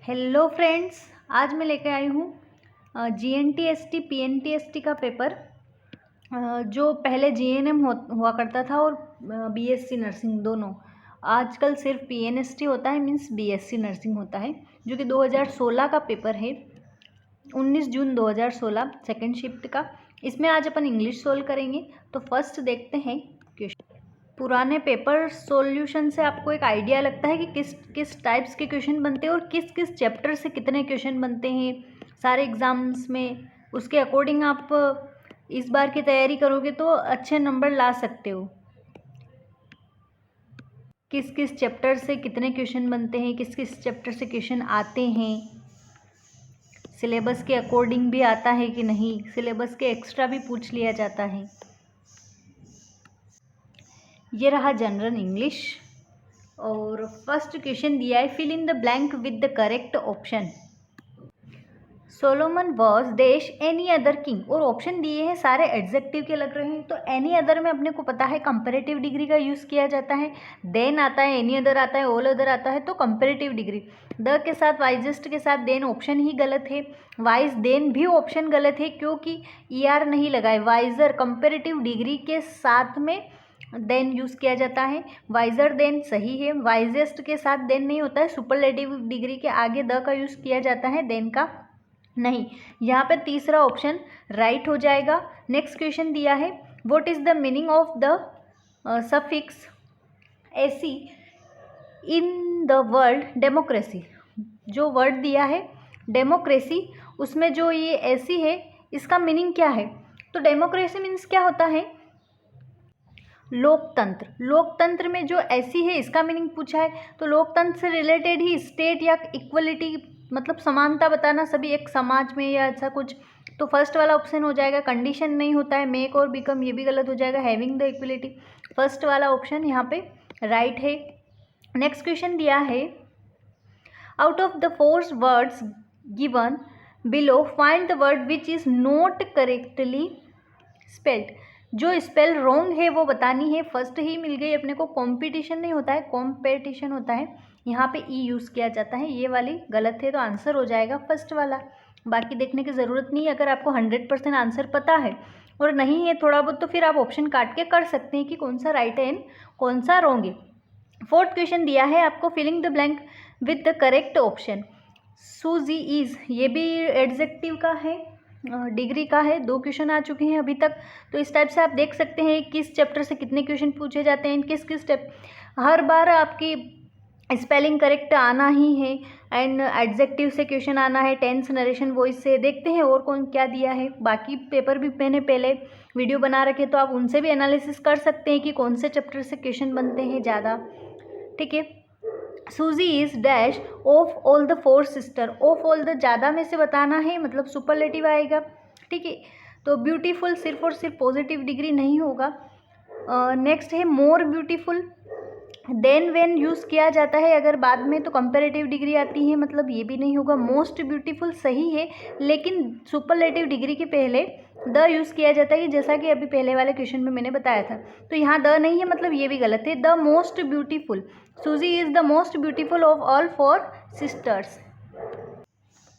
Hello friends, आज मैं लेकर आई हूँ GNTST PNTST का पेपर। जो पहले GNM हुआ करता था और BSc नर्सिंग दोनों। आजकल सिर्फ PNST होता है, मीन्स BSc नर्सिंग होता है, जो कि 2016 का पेपर है। 19 जून 2016 सेकेंड शिफ्ट का। इसमें आज अपन इंग्लिश सोल्व करेंगे। तो फर्स्ट देखते हैं क्वेश्चन। पुराने पेपर सॉल्यूशन से आपको एक आइडिया लगता है कि किस किस टाइप्स के क्वेश्चन बनते हैं और किस किस चैप्टर से कितने क्वेश्चन बनते हैं सारे एग्ज़ाम्स में। उसके अकॉर्डिंग आप इस बार की तैयारी करोगे तो अच्छे नंबर ला सकते हो। किस किस चैप्टर से कितने क्वेश्चन बनते हैं, किस किस चैप्टर से क्वेश्चन आते हैं, सिलेबस के अकॉर्डिंग भी आता है कि नहीं, सिलेबस के एक्स्ट्रा भी पूछ लिया जाता है। ये रहा जनरल इंग्लिश और फर्स्ट क्वेश्चन दिया है, fill in the blank with the correct option. Solomon was dash any other king, और ऑप्शन दिए हैं सारे एडजेक्टिव के लग रहे हैं। तो एनी अदर में अपने को पता है कंपैरेटिव डिग्री का यूज़ किया जाता है। देन आता है, एनी अदर आता है, ऑल अदर आता है, तो कंपैरेटिव डिग्री। द के साथ वाइजेस्ट के साथ देन ऑप्शन ही गलत है। वाइज देन भी ऑप्शन गलत है क्योंकि ER नहीं लगाए। वाइजर कंपैरेटिव डिग्री के साथ में देन यूज़ किया जाता है। वाइजर देन सही है। वाइजेस्ट के साथ देन नहीं होता है। सुपरलेटिव डिग्री के आगे द का यूज़ किया जाता है, देन का नहीं। यहाँ पे तीसरा ऑप्शन राइट हो जाएगा। नेक्स्ट क्वेश्चन दिया है, what is the meaning of the suffix AC in the word democracy. जो वर्ड दिया है डेमोक्रेसी, उसमें जो ये एसी है इसका मीनिंग क्या है। तो डेमोक्रेसी मीन्स क्या होता है, लोकतंत्र। लोकतंत्र में जो ऐसी है इसका मीनिंग पूछा है, तो लोकतंत्र से रिलेटेड ही स्टेट या इक्वलिटी, मतलब समानता बताना सभी एक समाज में या ऐसा कुछ। तो फर्स्ट वाला ऑप्शन हो जाएगा। कंडीशन नहीं होता है, मेक और बिकम, ये भी गलत हो जाएगा। हैविंग द इक्वलिटी, फर्स्ट वाला ऑप्शन यहाँ पे राइट है। नेक्स्ट क्वेश्चन दिया है, out of the 4 words given below find the word which is not correctly spelled. जो स्पेल रॉन्ग है वो बतानी है। फर्स्ट ही मिल गई अपने को। कॉम्पिटिशन नहीं होता है, कॉम्पिटिशन होता है। यहाँ पे ई यूज़ किया जाता है, ये वाली गलत है, तो आंसर हो जाएगा फर्स्ट वाला। बाकी देखने की ज़रूरत नहीं है। अगर आपको 100% आंसर पता है और नहीं है थोड़ा बहुत, तो फिर आप ऑप्शन काट के कर सकते हैं कि कौन सा राइट है एंड कौन सा रॉन्ग है। फोर्थ क्वेश्चन दिया है आपको, filling the blank with the correct option. Susie is, ये भी एडजेक्टिव का है, डिग्री का है। 2 क्वेश्चन आ चुके हैं अभी तक। तो इस टाइप से आप देख सकते हैं किस चैप्टर से कितने क्वेश्चन पूछे जाते हैं, किस किस स्टेप। हर बार आपकी स्पेलिंग करेक्ट आना ही है एंड एडजेक्टिव से क्वेश्चन आना है, टेंस, नरेशन, वॉइस से। देखते हैं और कौन क्या दिया है। बाकी पेपर भी मैंने पहले वीडियो बना रखे, तो आप उनसे भी एनालिसिस कर सकते हैं कि कौन से चैप्टर से क्वेश्चन बनते हैं ज़्यादा। ठीक है। सूजी is dash of all the 4 sister. Of all the ज़्यादा में से बताना है, मतलब सुपरलेटिव आएगा। ठीक है। तो ब्यूटीफुल सिर्फ और सिर्फ पॉजिटिव डिग्री नहीं होगा। नेक्स्ट है more beautiful. Then when use किया जाता है अगर बाद में, तो कंपैरेटिव डिग्री आती है, मतलब ये भी नहीं होगा। मोस्ट ब्यूटीफुल सही है, लेकिन सुपरलेटिव डिग्री के पहले द यूज़ किया जाता है, जैसा कि अभी पहले वाले क्वेश्चन में मैंने बताया था। तो यहाँ द नहीं है, मतलब ये भी गलत है। The most beautiful, Susie is the most beautiful of all 4 sisters.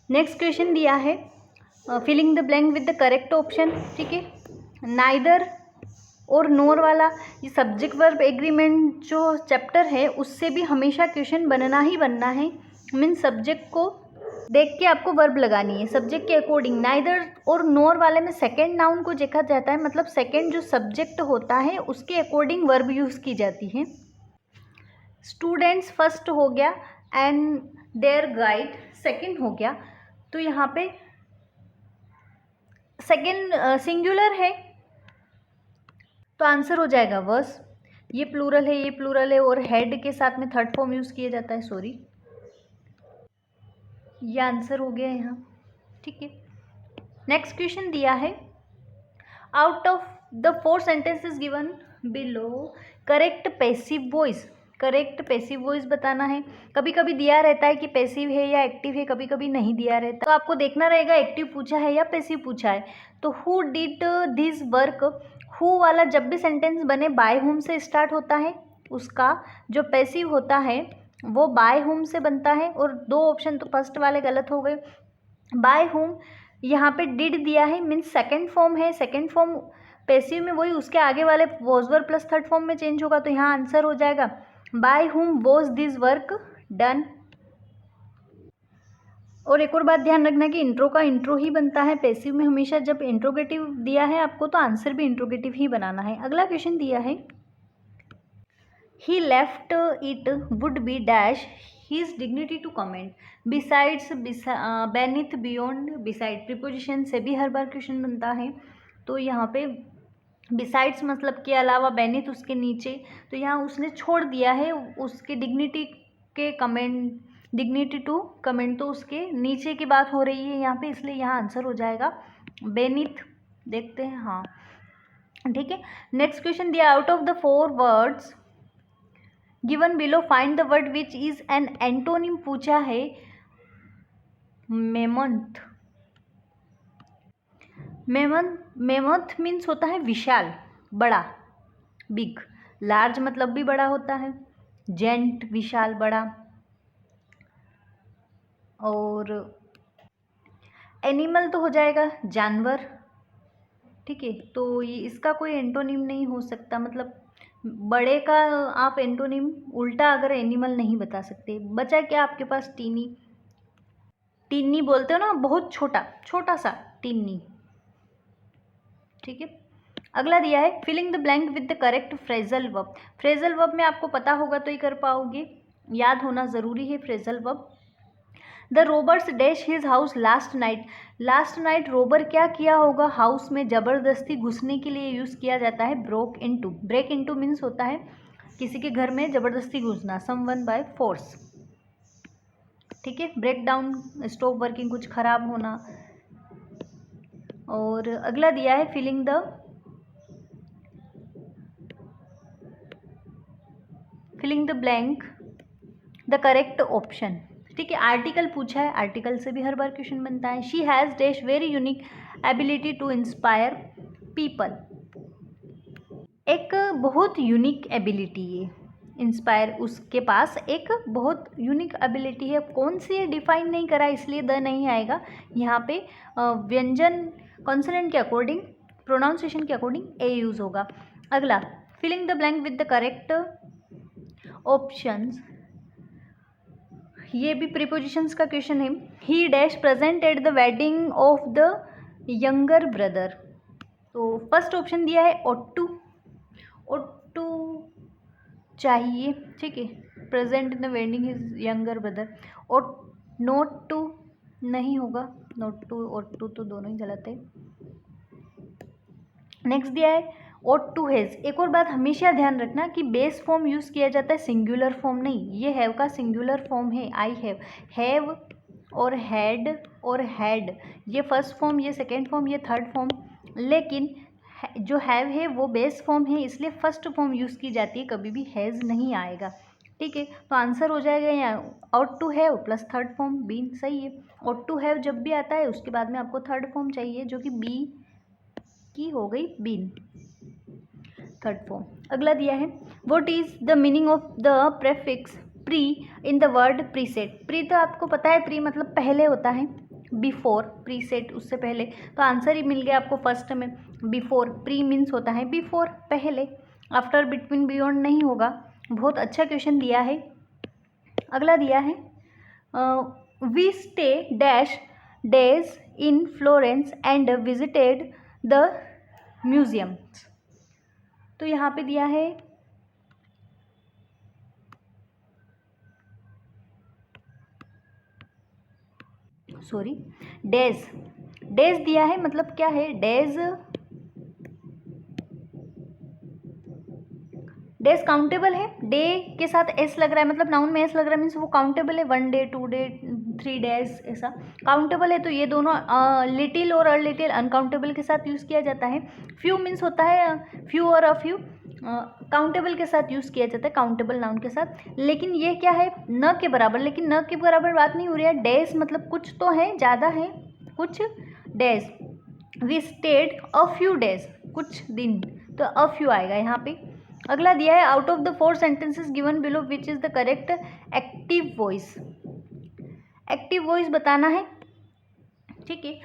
Next question दिया है, filling the blank with the correct option. ठीक है। नाइदर और नोर वाला, ये सब्जेक्ट वर्ब एग्रीमेंट जो चैप्टर है उससे भी हमेशा क्वेश्चन बनना ही बनना है। मीन सब्जेक्ट को देख के आपको वर्ब लगानी है सब्जेक्ट के अकॉर्डिंग। नाइदर और नोर वाले में सेकंड नाउन को देखा जाता है, मतलब सेकंड जो सब्जेक्ट होता है उसके अकॉर्डिंग वर्ब यूज़ की जाती है। स्टूडेंट्स फर्स्ट हो गया एंड देयर गाइड सेकंड हो गया। तो यहाँ पे सेकंड सिंगुलर है, तो आंसर हो जाएगा वर्स। ये प्लूरल है, ये प्लूरल है, और हेड के साथ में थर्ड फॉर्म यूज़ किया जाता है, सॉरी। ये आंसर हो गया यहाँ। ठीक है। नेक्स्ट क्वेश्चन दिया है, out of the 4 sentences given below correct passive voice. Correct passive voice बताना है। कभी कभी दिया रहता है कि पैसिव है या एक्टिव है, कभी कभी नहीं दिया रहता, तो आपको देखना रहेगा एक्टिव पूछा है या पैसिव पूछा है। तो who did this work, who वाला जब भी सेंटेंस बने बाय हुम से स्टार्ट होता है, उसका जो पैसिव होता है वो बाय हुम से बनता है, और 2 ऑप्शन तो फर्स्ट वाले गलत हो गए। बाय हुम यहाँ पे डिड दिया है, मीन्स सेकेंड फॉर्म है, सेकेंड फॉर्म पैसिव में वही उसके आगे वाले was verb plus third form में चेंज होगा, तो यहाँ आंसर हो जाएगा by whom was this work done. और एक और बात ध्यान रखना कि इंट्रो का इंट्रो ही बनता है पैसिव में हमेशा। जब इंट्रोगेटिव दिया है आपको तो आंसर भी इंट्रोगेटिव ही बनाना है। अगला क्वेश्चन दिया है he left it would be dash his dignity to comment besides, beneath, beyond, beside preposition से भी हर बार क्वेश्चन बनता है। तो यहाँ पे बिसाइड्स मतलब के अलावा, बेनिथ उसके नीचे, तो यहाँ उसने छोड़ दिया है उसके डिग्निटी के कमेंट, डिग्निटी टू कमेंट, तो उसके नीचे की बात हो रही है यहाँ पे, इसलिए यहाँ आंसर हो जाएगा बेनिथ। देखते हैं, हाँ ठीक है। नेक्स्ट क्वेश्चन दिया out of the 4 words given below find the word which is an antonym पूछा है। मेमंथ, मेमंथ मीन्स होता है विशाल, बड़ा, बिग। लार्ज मतलब भी बड़ा होता है, जेंट विशाल बड़ा, और एनिमल तो हो जाएगा जानवर, ठीक है। तो ये इसका कोई एंटोनिम नहीं हो सकता, मतलब बड़े का आप एंटोनिम उल्टा अगर एनिमल नहीं बता सकते। बचा क्या आपके पास? टीनी, टिन्नी बोलते हो ना, बहुत छोटा, छोटा सा टिन्नी, ठीक है। अगला दिया है filling the blank with the correct phrasal verb. Phrasal verb में आपको पता होगा तो ही कर पाओगे, याद होना ज़रूरी है phrasal verb. The robbers dash his house last night. Last night Rober क्या किया होगा? हाउस में ज़बरदस्ती घुसने के लिए यूज़ किया जाता है broke into. Break into means होता है किसी के घर में ज़बरदस्ती घुसना, समवन बाय फोर्स, ठीक है। ब्रेक डाउन, स्टॉप वर्किंग, कुछ खराब होना। और अगला दिया है filling the blank the correct option, ठीक है। आर्टिकल पूछा है, आर्टिकल से भी हर बार क्वेश्चन बनता है। She has dash very unique ability to inspire people. एक बहुत यूनिक एबिलिटी है, इंस्पायर, उसके पास एक बहुत यूनिक एबिलिटी है। कौन सी है डिफाइन नहीं करा, इसलिए द नहीं आएगा यहाँ पे। व्यंजन कॉन्सोनेंट के अकॉर्डिंग, प्रोनाउंसिएशन के अकॉर्डिंग ए यूज़ होगा। अगला filling the blank with the correct options, ये भी प्रीपोजिशंस का क्वेश्चन है। He dash present at the wedding of the younger brother. तो फर्स्ट ऑप्शन दिया है ऑट टू, ऑट टू चाहिए, ठीक है, present in the wedding his younger brother. Ought not to नहीं होगा, नॉट टू ऑट टू तो दोनों ही गलत है। नेक्स्ट दिया है ऑट टू हैज़। एक और बात हमेशा ध्यान रखना कि बेस फॉर्म यूज़ किया जाता है, सिंगुलर फॉर्म नहीं। ये हैव का सिंगुलर फॉर्म है, आई हैव। हैव और हैड और हैड ये फर्स्ट फॉर्म, ये सेकेंड फॉर्म, ये थर्ड फॉर्म। लेकिन जो हैव है वो बेस फॉर्म है, इसलिए फर्स्ट फॉर्म यूज़ की जाती है, कभी भी हैज़ नहीं आएगा, ठीक है। तो आंसर हो जाएगा यहाँ ought to have plus third form been, सही है। ऑट टू हैव जब भी आता है उसके बाद में आपको थर्ड फॉर्म चाहिए, जो कि बी की हो गई बीन, थर्ड फॉर्म। अगला दिया है what is the meaning of the prefix pre in the word preset. Pre तो आपको पता है, प्री मतलब पहले होता है, बिफोर, प्रीसेट उससे पहले। तो आंसर ही मिल गया आपको फर्स्ट में, बिफोर। प्री मीन्स होता है बिफोर, पहले। आफ्टर, बिटवीन, बियॉन्ड नहीं होगा। बहुत अच्छा क्वेश्चन दिया है। अगला दिया है we stay dash days in Florence and visited the museum. तो यहाँ पे दिया है डेज, डेज दिया है, मतलब क्या है? डेज, डेज काउंटेबल है, डे के साथ एस लग रहा है, मतलब नाउन में एस लग रहा है, मीन्स वो काउंटेबल है। 1 डे, 2 डे, 3 डेज ऐसा काउंटेबल है। तो ये दोनों लिटिल और लिटिल अनकाउंटेबल के साथ यूज़ किया जाता है। फ्यू मीन्स होता है फ्यू और अ फ्यू, काउंटेबल के साथ यूज़ किया जाता है, काउंटेबल नाउन के साथ। लेकिन ये क्या है? न के बराबर, लेकिन न के बराबर बात नहीं हो रही है। डेज मतलब कुछ तो है, ज़्यादा है, कुछ days. We stayed a few days, कुछ दिन, तो अ फ्यू आएगा यहाँ पे। अगला दिया है out of the 4 sentences given below which is the correct active voice. Active voice बताना है, ठीक है।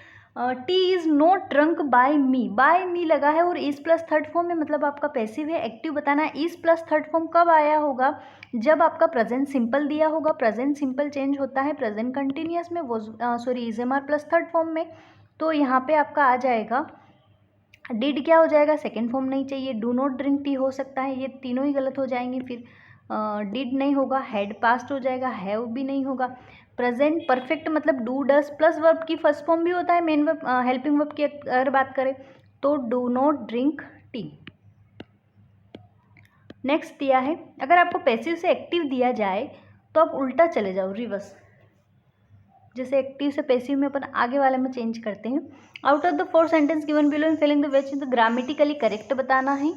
Tea is not drunk by me लगा है और इज प्लस थर्ड फॉर्म में, मतलब आपका पैसिव है। एक्टिव बताना है, इज प्लस थर्ड फॉर्म कब आया होगा, जब आपका प्रेजेंट सिंपल दिया होगा। प्रेजेंट सिंपल चेंज होता है प्रेजेंट कंटिन्यूअस में, वो is am are plus third form में। तो यहाँ पे आपका आ जाएगा डिड, क्या हो जाएगा, सेकेंड फॉर्म नहीं चाहिए। डू नॉट ड्रिंक टी हो सकता है, ये तीनों ही गलत हो जाएंगे। फिर डिड नहीं होगा, हैड पास्ट हो जाएगा, हैव भी नहीं होगा। प्रेजेंट परफेक्ट मतलब डू डस प्लस वर्ब की फर्स्ट फॉर्म भी होता है मेन वर्ब, हेल्पिंग वर्ब की अगर बात करें तो do not drink tea. Next दिया है, अगर आपको पैसिव से एक्टिव दिया जाए तो आप उल्टा चले जाओ, रिवर्स। जैसे एक्टिव से पैसिव में अपन आगे वाले में चेंज करते हैं। Out of the 4 sentence given below in filling the which the grammatically correct बताना है।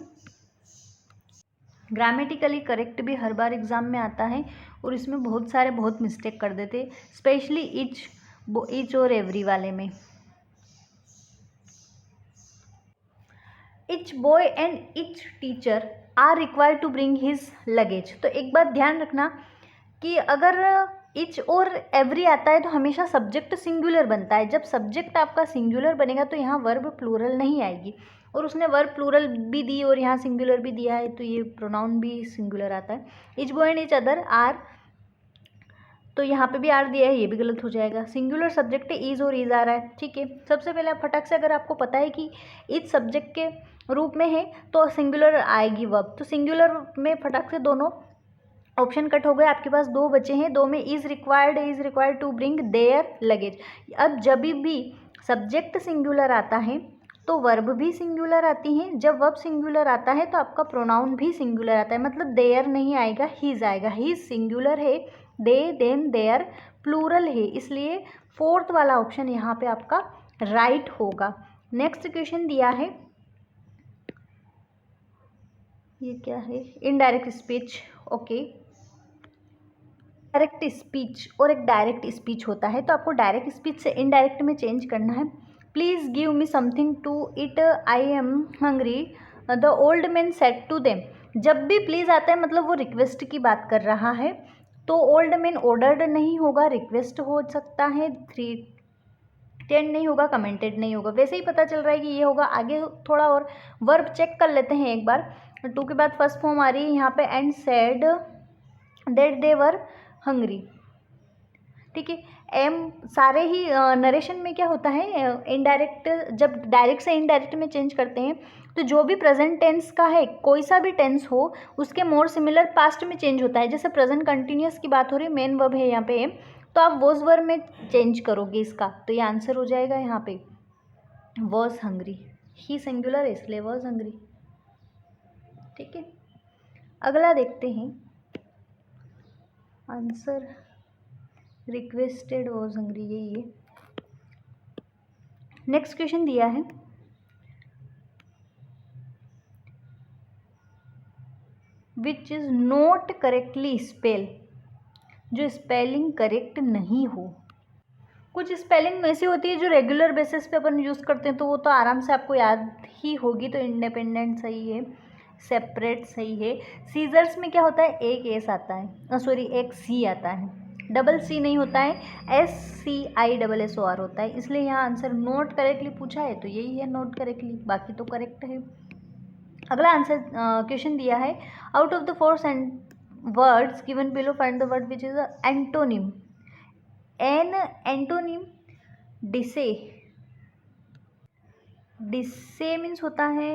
ग्रामेटिकली करेक्ट भी हर बार एग्जाम में आता है और इसमें बहुत सारे बहुत मिस्टेक कर देते, स्पेशली इच और एवरी वाले में। Each boy and each teacher are required to bring his luggage. तो एक बात ध्यान रखना कि अगर इच और एवरी आता है तो हमेशा सब्जेक्ट सिंगुलर बनता है। जब सब्जेक्ट आपका सिंगुलर बनेगा तो यहाँ वर्ब प्लूरल नहीं आएगी, और उसने वर्ब प्लूरल भी दी और यहाँ सिंगुलर भी दिया है तो ये प्रोनाउन भी सिंगुलर आता है। Each boy and each other are, तो यहाँ पे भी आर दिया है, ये भी गलत हो जाएगा। सिंगुलर सब्जेक्ट इज और इज आ रहा है, ठीक है। सबसे पहले आप फटाक से, अगर आपको पता है कि इज सब्जेक्ट के रूप में है तो सिंगुलर आएगी वर्ब, तो सिंगुलर में फटाक से दोनों ऑप्शन कट हो गए। आपके पास 2 बचे हैं, 2 में is required to bring their luggage. अब जब भी सब्जेक्ट सिंगुलर आता है तो वर्ब भी सिंगुलर आती हैं। जब वर्ब सिंगुलर आता है तो आपका प्रोनाउन भी सिंगुलर आता है, मतलब देयर नहीं आएगा, हीज आएगा। हीज सिंगुलर है, दे देम देयर प्लूरल है, इसलिए 4th वाला ऑप्शन यहाँ पे आपका राइट होगा। नेक्स्ट क्वेश्चन दिया है, ये क्या है, indirect speech. Okay, direct speech और एक डायरेक्ट स्पीच होता है, तो आपको डायरेक्ट स्पीच से इनडायरेक्ट में चेंज करना है। Please give me something to eat, I am hungry, the old man said to them. जब भी प्लीज़ आता है मतलब वो रिक्वेस्ट की बात कर रहा है, तो ओल्ड मैन ऑर्डर्ड नहीं होगा, रिक्वेस्ट हो सकता है, 3 नहीं होगा, कमेंटेड नहीं होगा। वैसे ही पता चल रहा है कि ये होगा। आगे थोड़ा और वर्ब चेक कर लेते हैं एक बार। 2 के बाद फर्स्ट फॉर्म आ रही है यहाँ पे, and said that they were hungry, ठीक है। एम सारे ही नरेशन में क्या होता है, इनडायरेक्ट, जब डायरेक्ट से इनडायरेक्ट में चेंज करते हैं तो जो भी प्रेजेंट टेंस का है, कोई सा भी टेंस हो, उसके मोर सिमिलर पास्ट में चेंज होता है। जैसे प्रेजेंट कंटिन्यूअस की बात हो रही है, मेन वर्ब है यहाँ पे, तो आप वॉज वर्ब में चेंज करोगे इसका, तो ये आंसर हो जाएगा यहाँ पे वॉज हंग्री। ही सिंगुलर है इसलिए वॉज हंग्री, ठीक है। अगला देखते हैं आंसर, रिक्वेस्टेड वॉज हंग्री, यही है। नेक्स्ट क्वेश्चन दिया है, which is not correctly spell, जो स्पेलिंग करेक्ट नहीं हो। कुछ स्पेलिंग ऐसी होती है जो रेगुलर बेसिस पे अपन यूज़ करते हैं, तो वो तो आराम से आपको याद ही होगी। तो इंडिपेंडेंट सही है, सेपरेट सही है। सीजर्स में क्या होता है, एक एस आता है, सॉरी एक सी आता है, डबल सी नहीं होता है, SCISSOR होता है, इसलिए यहाँ आंसर नोट करेक्टली पूछा है तो यही है नोट करेक्टली, बाकी तो करेक्ट है। अगला आंसर क्वेश्चन दिया है, out of the 4 words given below find the word which is antonym. An antonym decay, decay means होता है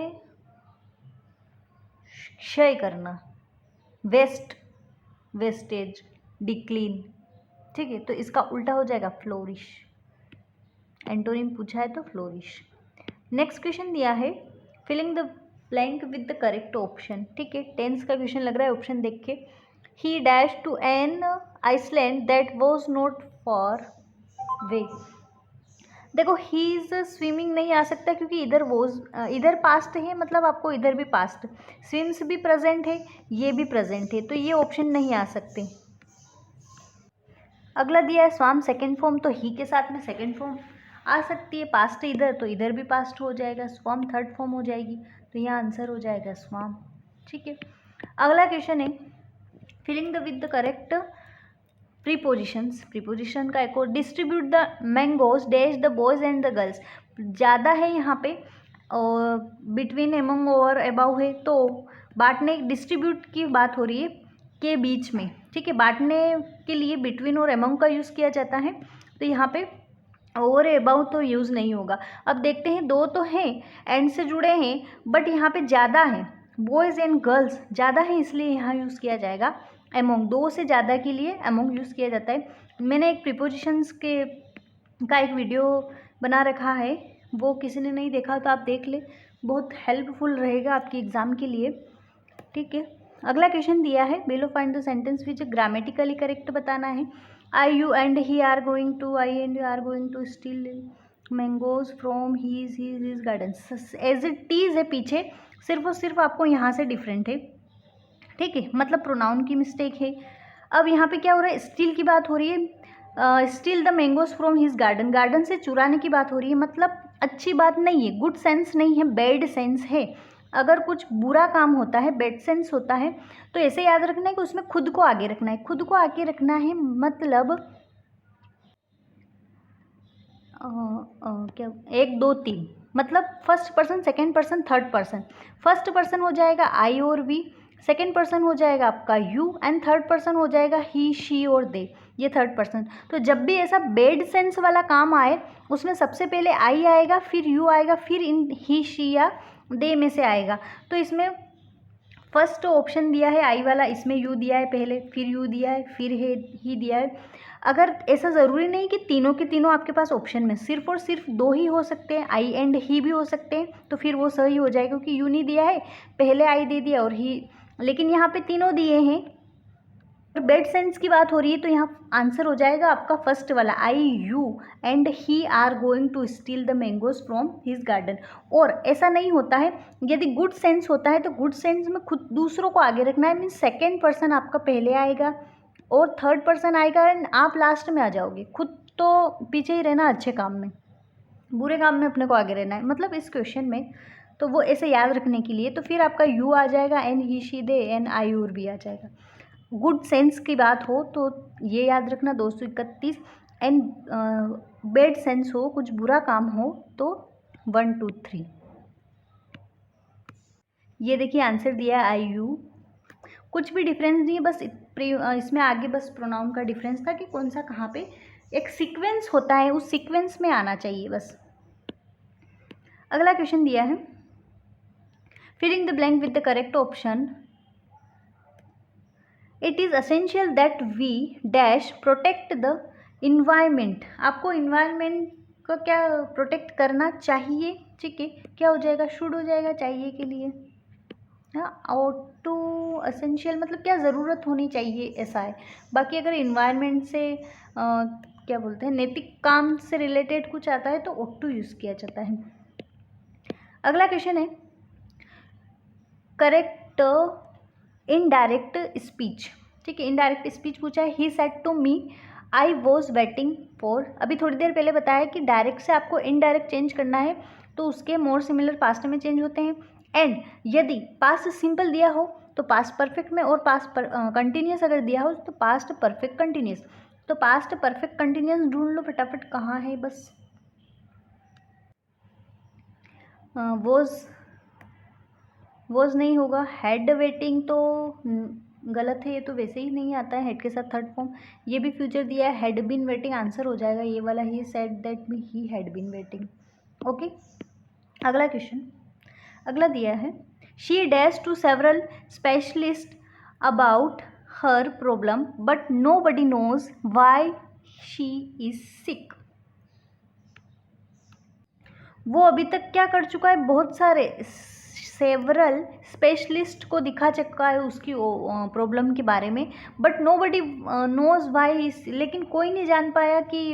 क्षय करना, वेस्ट, वेस्टेज, डिक्लीन, ठीक है। तो इसका उल्टा हो जाएगा फ्लोरिश, एंटोनिम पूछा है तो फ्लोरिश। नेक्स्ट क्वेश्चन दिया है, filling the blank with the correct option, ठीक है। टेंस का क्वेश्चन लग रहा है ऑप्शन देख के। He dash to an island that was not far way. देखो ही इज स्विमिंग नहीं आ सकता क्योंकि इधर वॉज, इधर पास्ट है, मतलब आपको इधर भी पास्ट, स्विम्स भी प्रेजेंट है, ये भी प्रेजेंट है, तो ये ऑप्शन नहीं आ सकते। अगला दिया है स्वाम सेकेंड फॉर्म, तो ही के साथ में सेकेंड फॉर्म आ सकती है, पास्ट इधर तो इधर भी पास्ट हो जाएगा, स्वाम थर्ड फॉर्म हो जाएगी, तो यहाँ आंसर हो जाएगा स्वाम, ठीक है। अगला क्वेश्चन है filling the with the correct prepositions. Preposition का एक और, distribute the mangoes dash the boys and the girls. ज़्यादा है यहाँ पे और बिटवीन एमंग और अबाउ है, तो बांटने डिस्ट्रीब्यूट की बात हो रही है के बीच में, ठीक है। बांटने के लिए बिटवीन और एमंग का यूज़ किया जाता है, तो यहाँ पे और अबाउट तो यूज़ नहीं होगा। अब देखते हैं, दो तो हैं एंड से जुड़े हैं बट यहाँ पे ज़्यादा है, बॉयज़ एंड गर्ल्स ज़्यादा है, इसलिए यहाँ यूज़ किया जाएगा एमोंग। दो से ज़्यादा के लिए एमोंग यूज़ किया जाता है। मैंने एक प्रीपोजिशंस के का एक वीडियो बना रखा है, वो किसी ने नहीं देखा तो आप देख ले, बहुत हेल्पफुल रहेगा आपके एग्ज़ाम के लिए, ठीक है। अगला क्वेश्चन दिया है, below find the sentence which grammatically correct बताना है। I you and he are going to, I and you are going to steal mangoes from his garden. As it is है पीछे, सिर्फ और सिर्फ आपको यहाँ से डिफरेंट है, ठीक है, मतलब प्रोनाउन की मिस्टेक है। अब यहाँ पे क्या हो रहा है, स्टील की बात हो रही है, steel the mangoes from his garden, garden से चुराने की बात हो रही है, मतलब अच्छी बात नहीं है, गुड सेंस नहीं है, बैड सेंस है। अगर कुछ बुरा काम होता है, बैड सेंस होता है, तो ऐसे याद रखना है कि उसमें खुद को आगे रखना है, खुद को आगे रखना है, मतलब क्या, एक दो तीन, मतलब first person, second person, third person. First person हो जाएगा आई और वी, सेकेंड पर्सन हो जाएगा आपका यू, एंड थर्ड पर्सन हो जाएगा ही, शी और दे, ये थर्ड पर्सन। तो जब भी ऐसा बैड सेंस वाला काम आए, उसमें सबसे पहले आई आएगा, फिर यू आएगा, फिर इन ही, शी या दे में से आएगा। तो इसमें फर्स्ट ऑप्शन दिया है आई वाला, इसमें यू दिया है पहले, फिर यू दिया है, फिर ही दिया है। अगर ऐसा ज़रूरी नहीं कि तीनों के तीनों आपके पास ऑप्शन में सिर्फ और सिर्फ दो ही हो सकते हैं, आई एंड ही भी हो सकते हैं, तो फिर वो सही हो जाएगा, क्योंकि यू नहीं दिया है, पहले आई दे दिया और ही, लेकिन यहाँ पे तीनों दिए हैं। बैड सेंस की बात हो रही है, तो यहाँ आंसर हो जाएगा आपका फर्स्ट वाला, I you and he are going to steal the mangoes from his garden. और ऐसा नहीं होता है, यदि गुड सेंस होता है तो गुड सेंस में खुद दूसरों को आगे रखना है, मीन्स सेकेंड पर्सन आपका पहले आएगा और थर्ड पर्सन आएगा एंड आप लास्ट में आ जाओगे, खुद तो पीछे ही रहना अच्छे काम में, बुरे काम में अपने को आगे रहना है, मतलब इस क्वेश्चन में। तो वो ऐसे याद रखने के लिए, तो फिर आपका यू आ जाएगा, and he, she, they, and I और भी आ जाएगा। गुड सेंस की बात हो तो ये याद रखना 231, एंड बैड सेंस हो, कुछ बुरा काम हो, तो 1 2 3। ये देखिए आंसर दिया है आई यू, कुछ भी डिफरेंस नहीं है, बस इसमें आगे बस प्रोनाउन का डिफरेंस था कि कौन सा कहाँ पे एक सीक्वेंस होता है, उस सीक्वेंस में आना चाहिए बस। अगला क्वेश्चन दिया है, filling the blank with the correct option. It is essential that we dash protect the environment. आपको इन्वायरमेंट को क्या प्रोटेक्ट करना चाहिए, ठीक है, क्या हो जाएगा, शुड हो जाएगा चाहिए के लिए, हाँ। और टू असेंशियल मतलब क्या ज़रूरत होनी चाहिए, ऐसा है। बाकी अगर इन्वायरमेंट से क्या बोलते हैं, नैतिक काम से रिलेटेड कुछ आता है तो ओट टू यूज़ किया जाता है। अगला क्वेश्चन है, करेक्ट इनडायरेक्ट स्पीच, ठीक है, इनडायरेक्ट स्पीच पूछा है। He said to me I was waiting for, अभी थोड़ी देर पहले बताया कि डायरेक्ट से आपको इनडायरेक्ट चेंज करना है, तो उसके मोर सिमिलर पास्ट में चेंज होते हैं। एंड यदि पास्ट सिंपल दिया हो तो पास्ट परफेक्ट में, और पास्ट कंटिन्यूस अगर दिया हो तो पास्ट परफेक्ट कंटिन्यूस। तो पास्ट परफेक्ट कंटिन्यूस ढूंढ लो फटाफट, कहाँ है, बस वॉज नहीं होगा, हैड वेटिंग तो गलत है, ये तो वैसे ही नहीं आता है हेड के साथ थर्ड फॉर्म। ये भी फ्यूचर दिया है, हैड बीन वेटिंग आंसर हो जाएगा ये वाला, he said that me he had been waiting, okay. अगला क्वेश्चन, अगला दिया है, she dash to several specialists about her problem but nobody knows why she is sick. वो अभी तक क्या कर चुका है, बहुत सारे सेवरल स्पेशलिस्ट को दिखा चुका है उसकी प्रॉब्लम के बारे में, but nobody knows why, लेकिन कोई नहीं जान पाया कि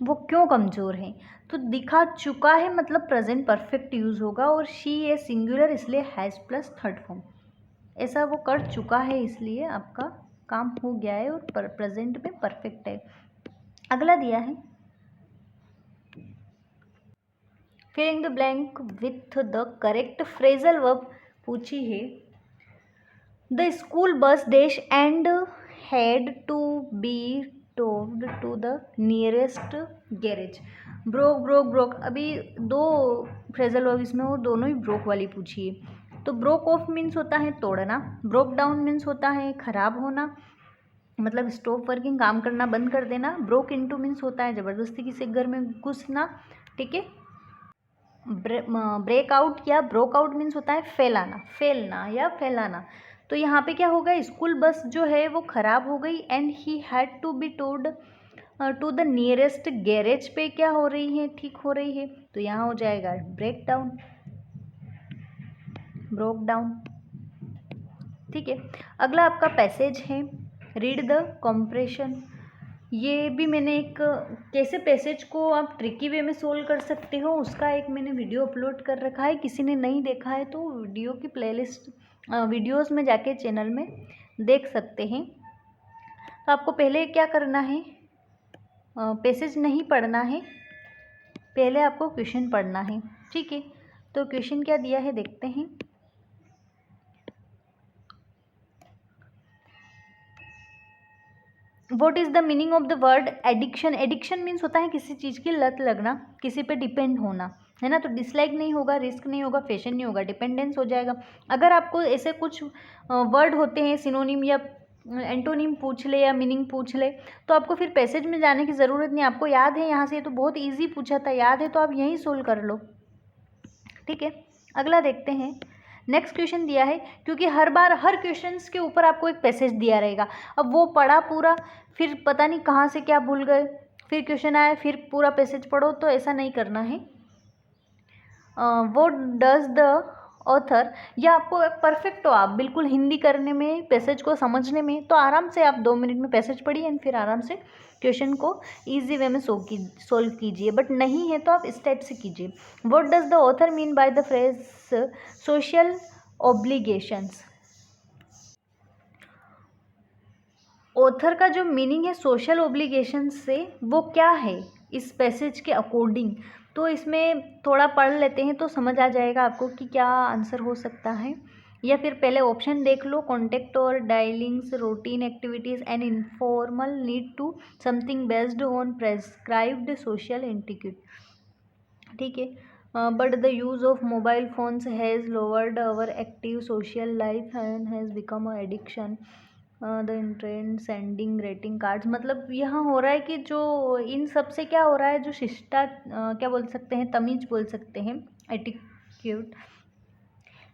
वो क्यों कमज़ोर है। तो दिखा चुका है मतलब प्रेजेंट परफेक्ट यूज़ होगा, और शी ए सिंगुलर इसलिए हैज़ प्लस थर्ड फॉर्म, ऐसा वो कर चुका है इसलिए आपका काम हो गया है और प्रेजेंट में परफेक्ट है। अगला दिया है, filling the blank with the correct phrasal verb पूछी है। The school bus dash and had to be towed to the nearest garage. Broke broke broke, अभी दो फ्रेजल वर्ब इसमें वो दोनों ही ब्रोक वाली पूछी है। तो ब्रोक ऑफ मीन्स होता है तोड़ना, ब्रोक डाउन मीन्स होता है खराब होना, मतलब स्टॉप वर्किंग, काम करना बंद कर देना। ब्रोक इनटू मीन्स होता है ज़बरदस्ती किसी घर में घुसना, ठीक है। ब्रेकआउट या ब्रोकआउट मीन्स होता है फैलाना, फैलना या फैलाना। तो यहाँ पे क्या होगा, स्कूल बस जो है वो ख़राब हो गई and he had to be told to the nearest garage पे क्या हो रही है, ठीक हो रही है। तो यहाँ हो जाएगा ब्रेक डाउन, ब्रोक डाउन, ठीक है। अगला आपका पैसेज है, रीड द कॉम्प्रेशन। ये भी मैंने एक कैसे पैसेज को आप ट्रिकी वे में सोल्व कर सकते हो उसका एक मैंने वीडियो अपलोड कर रखा है, किसी ने नहीं देखा है तो वीडियो की प्लेलिस्ट वीडियोस में जाके चैनल में देख सकते हैं। तो आपको पहले क्या करना है, पैसेज नहीं पढ़ना है, पहले आपको क्वेश्चन पढ़ना है, ठीक है। तो क्वेश्चन क्या दिया है देखते हैं। What is the meaning of the word addiction. Addiction means होता है किसी चीज़ की लत लगना, किसी पे डिपेंड होना, है ना। तो डिसलाइक नहीं होगा, रिस्क नहीं होगा, फैशन नहीं होगा, डिपेंडेंस हो जाएगा। अगर आपको ऐसे कुछ वर्ड होते हैं सिनोनिम या एंटोनिम पूछ ले या मीनिंग पूछ ले तो आपको फिर पैसेज में जाने की ज़रूरत नहीं, आपको याद है यहाँ से, तो बहुत ईजी पूछा था, याद है तो आप यहीं सोल्व कर लो, ठीक है। अगला देखते हैं, नेक्स्ट क्वेश्चन दिया है, क्योंकि हर बार हर क्वेश्चंस के ऊपर आपको एक पैसेज दिया रहेगा। अब वो पढ़ा पूरा, फिर पता नहीं कहाँ से क्या भूल गए, फिर क्वेश्चन आया फिर पूरा पैसेज पढ़ो, तो ऐसा नहीं करना है। व्हाट डज द ऑथर, या आपको परफेक्ट हो आप बिल्कुल हिंदी करने में, पैसेज को समझने में, तो आराम से आप 2 मिनट में पैसेज पढ़िए एंड फिर आराम से क्वेश्चन को इजी वे में सोल्व कीजिए। बट नहीं है तो आप स्टेप से कीजिए। What does the author mean by the phrase social obligations. Author का जो मीनिंग है सोशल ऑब्लिगेशंस से, वो क्या है इस पैसेज के अकॉर्डिंग, तो इसमें थोड़ा पढ़ लेते हैं तो समझ आ जाएगा आपको कि क्या आंसर हो सकता है। या फिर पहले ऑप्शन देख लो, कॉन्टेक्ट और dealings, routine activities and informal need to something based on prescribed social etiquette, ठीक है। But the use of mobile phones has lowered our active social life and has become a addiction. The internet sending greeting cards, मतलब यहाँ हो रहा है कि जो इन सब से क्या हो रहा है, जो शिष्टा क्या बोल सकते हैं, तमीज बोल सकते हैं, एटिक्यूट,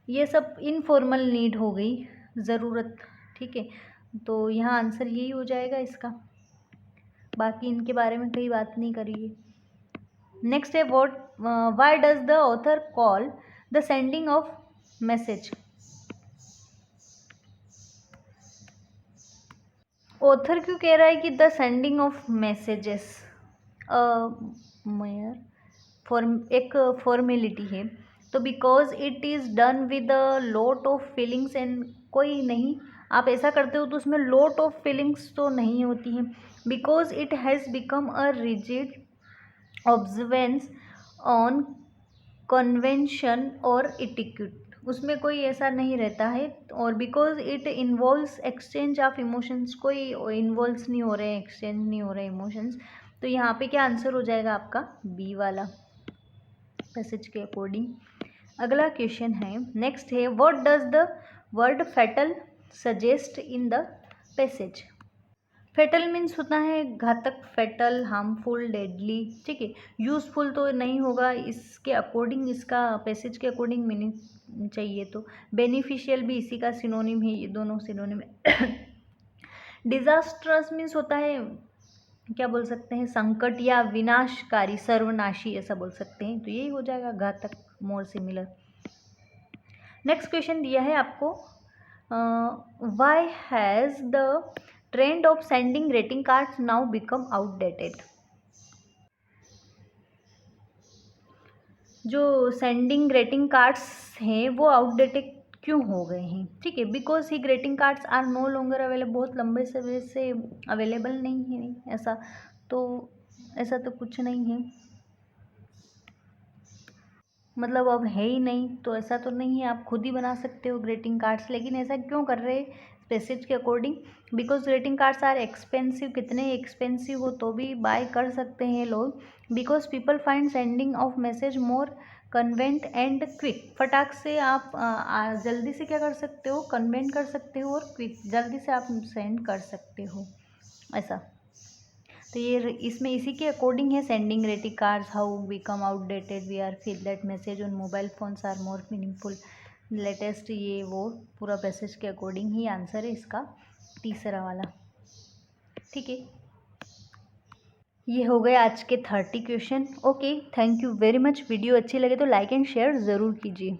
ये सब इनफॉर्मल नीड हो गई, ज़रूरत, ठीक है। तो यहाँ आंसर यही हो जाएगा इसका, बाकी इनके बारे में कोई बात नहीं करिए। नेक्स्ट है, what why does the author call the sending of message. Author क्यों कह रहा है कि द सेंडिंग ऑफ मैसेजेस एक फॉर्मेलिटी है, तो because it is done with a lot of feelings and, कोई नहीं आप ऐसा करते हो तो उसमें लॉट ऑफ फीलिंग्स तो नहीं होती हैं। Because it has become a rigid observance on convention और इटिक्यूट, उसमें कोई ऐसा नहीं रहता है। और because it involves exchange of emotions, कोई इन्वॉल्व्स नहीं हो रहे हैं, एक्सचेंज नहीं हो रहे इमोशंस। तो यहाँ पे क्या आंसर हो जाएगा आपका, बी वाला, पैसेज के अकॉर्डिंग। अगला क्वेश्चन है, नेक्स्ट है, what does the word fatal suggest in the passage. Fatal means होता है घातक, फैटल, हार्मफुल, डेडली, ठीक है। यूज़फुल तो नहीं होगा, इसके अकॉर्डिंग, इसका पैसेज के अकॉर्डिंग मीनिंग चाहिए। तो बेनिफिशियल भी इसी का सिनोनिम है, ये दोनों सिनोनिम है। डिजास्ट्रस मीन्स होता है क्या बोल सकते हैं, संकट या विनाशकारी, सर्वनाशी ऐसा बोल सकते हैं, तो यही हो जाएगा घातक, मोर सिमिलर। नेक्स्ट क्वेश्चन दिया है आपको, why has the trend of sending greeting cards now become outdated. जो सेंडिंग रेटिंग कार्ड्स हैं वो आउटडेटेड क्यों हो गए हैं, ठीक है। Because he greeting cards are no longer available, बहुत लंबे समय से अवेलेबल नहीं है ऐसा, तो ऐसा तो कुछ नहीं है। मतलब अब है ही नहीं, तो ऐसा तो नहीं है, आप खुद ही बना सकते हो ग्रीटिंग कार्ड्स। लेकिन ऐसा क्यों कर रहे हैं पैसेज के according? Because greeting cards are expensive, कितने एक्सपेंसिव हो तो भी बाय कर सकते हैं लोग। Because people find sending of message more convenient and quick. फटाक से आप जल्दी से क्या कर सकते हो, कन्वेंट कर सकते हो, और क्विक जल्दी से आप सेंड कर सकते हो ऐसा। तो ये इसमें इसी के अकॉर्डिंग है sending greeting cards how become outdated we are feel that message on mobile phones are more meaningful latest. ये वो पूरा मैसेज के अकॉर्डिंग ही आंसर है इसका, तीसरा वाला। ठीक है, ये हो गए आज के 30 question. Okay, thank you very much. Video अच्छी लगे तो लाइक एंड शेयर ज़रूर कीजिए।